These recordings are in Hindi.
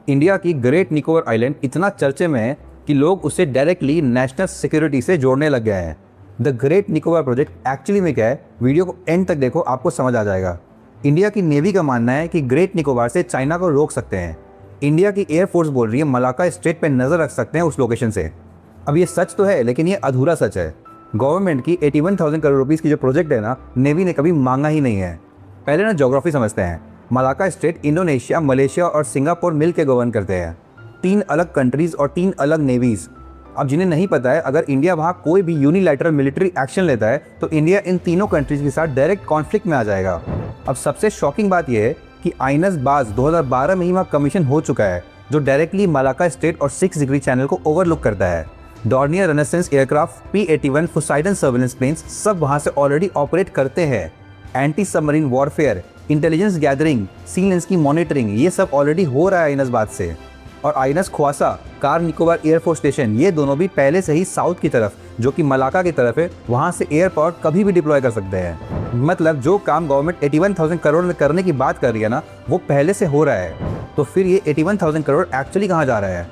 इंडिया की ग्रेट निकोबार आइलैंड इतना चर्चे में है कि लोग उसे डायरेक्टली नेशनल सिक्योरिटी से जोड़ने लग गए हैं। The great Nicobar project actually में क्या है, वीडियो को एंड तक देखो, आपको समझ आ जाएगा। इंडिया की नेवी का मानना है कि ग्रेट निकोबार से चाइना को रोक सकते हैं। इंडिया की एयरफोर्स बोल रही है मलाका स्ट्रेट पर नज़र रख सकते हैं उस लोकेशन से। अब ये सच तो है, लेकिन ये अधूरा सच है। गवर्नमेंट की 81,000 करोड़ रुपीज़ की जो प्रोजेक्ट है ना, नेवी ने कभी मांगा ही नहीं है। पहले ना ज्योग्राफी समझते हैं। मलाका स्ट्रेट इंडोनेशिया, मलेशिया और सिंगापुर मिल के गवर्न करते हैं। 3 अलग कंट्रीज़ और 3 अलग नेवीज़। अब जिन्हें नहीं पता है, अगर इंडिया वहाँ कोई भी यूनिलैटरल मिलिट्री एक्शन लेता है तो इंडिया इन तीनों कंट्रीज़ के साथ डायरेक्ट कॉन्फ्लिक्ट में आ जाएगा। अब सबसे शॉकिंग बात यह है कि आइनस बाज 2012 में ही वहाँ कमीशन हो चुका है, जो डायरेक्टली मलाका स्ट्रेट और 6 डिग्री चैनल को ओवरलुक करता है। Dornier reconnaissance aircraft, P-81 Poseidon surveillance planes सब वहाँ से ऑलरेडी ऑपरेट करते हैं। Anti submarine warfare, intelligence gathering, sea lanes की मॉनिटरिंग, ये सब ऑलरेडी हो रहा है आइनस बात से। और आइनस ख्वासा, कार निकोबार एयरफोर्स स्टेशन, ये दोनों भी पहले से ही साउथ की तरफ, जो कि मलाका की तरफ है, वहाँ से एयरपोर्ट कभी भी डिप्लॉय कर सकते हैं। मतलब जो काम गवर्नमेंट 81,000 करोड़ में करने की बात कर रही है ना, वो पहले से हो रहा है। तो फिर ये 81,000 करोड़ एक्चुअली कहाँ जा रहा है?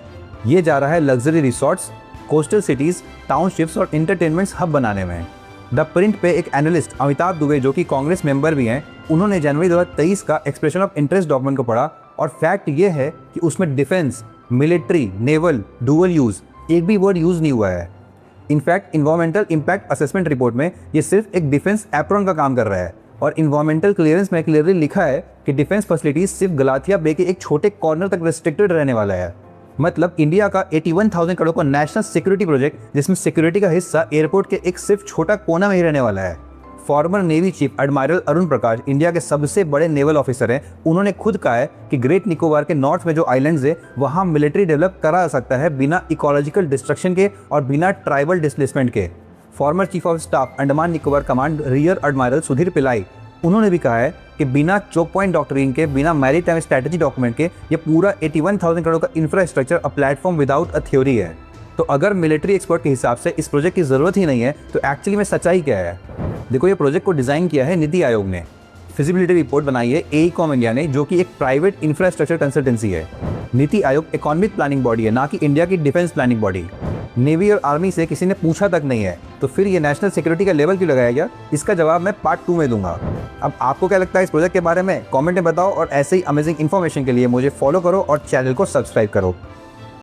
ये जा रहा है luxury resorts, coastal cities, townships और इंटरटेनमेंट हब बनाने में। द प्रिंट पे एक एनालिस्ट अमिताभ दुबे, जो कि कांग्रेस मेंबर भी हैं, उन्होंने जनवरी 2023 का एक्सप्रेशन ऑफ इंटरेस्ट डॉक्यूमेंट को पढ़ा और फैक्ट ये है कि उसमें defence, military, naval, dual use एक भी वर्ड यूज़ नहीं हुआ है। In fact environmental impact assessment report में ये सिर्फ एक डिफेंस एप्रॉन का काम कर रहा है और इन्वायरमेंटल क्लियरेंस में क्लियरली लिखा है कि डिफेंस फैसिलिटीज सिर्फ गलाथिया बे के एक छोटे कॉर्नर तक रिस्ट्रिक्टेड रहने वाला है। मतलब इंडिया का 81,000 करोड़ का नेशनल सिक्योरिटी प्रोजेक्ट, जिसमें सिक्योरिटी का हिस्सा एयरपोर्ट के एक सिर्फ छोटा कोना में ही रहने वाला है। Former navy chief admiral Arun Prakash India के सबसे बड़े नेवल ऑफिसर हैं। उन्होंने खुद कहा है कि ग्रेट निकोबार के नॉर्थ में जो आइलैंड्स है, वहाँ मिलिट्री डेवलप करा जा सकता है बिना इकोलॉजिकल डिस्ट्रक्शन के और बिना ट्राइबल डिस्प्लेसमेंट के। Former chief of staff Andaman Nicobar command rear admiral Sudhir Pillai, उन्होंने भी कहा है कि बिना चोक पॉइंट डॉक्ट्रिन के, बिना मैरीटाइम स्ट्रेटजी डॉक्यूमेंट के, ये पूरा 81,000 करोड़ का infrastructure a platform without a theory है। तो अगर मिलिट्री एक्सपर्ट के हिसाब से इस प्रोजेक्ट की ज़रूरत ही नहीं है, तो एक्चुअली में सच्चाई क्या है? देखो, ये प्रोजेक्ट को डिज़ाइन किया है नीति आयोग ने। फिजिबिलिटी रिपोर्ट बनाई है AECOM इंडिया ने, जो कि एक प्राइवेट इंफ्रास्ट्रक्चर कंसल्टेंसी है। NITI Aayog economic planning body है, ना कि इंडिया की डिफेंस प्लानिंग बॉडी। नेवी और आर्मी से किसी ने पूछा तक नहीं है, तो फिर ये नेशनल सिक्योरिटी का लेवल क्यों लगाया गया? इसका जवाब मैं पार्ट 2 में दूंगा। अब आपको क्या लगता है इस प्रोजेक्ट के बारे में? कमेंट में बताओ और ऐसे ही अमेजिंग इन्फॉर्मेशन के लिए मुझे फॉलो करो और चैनल को सब्सक्राइब करो।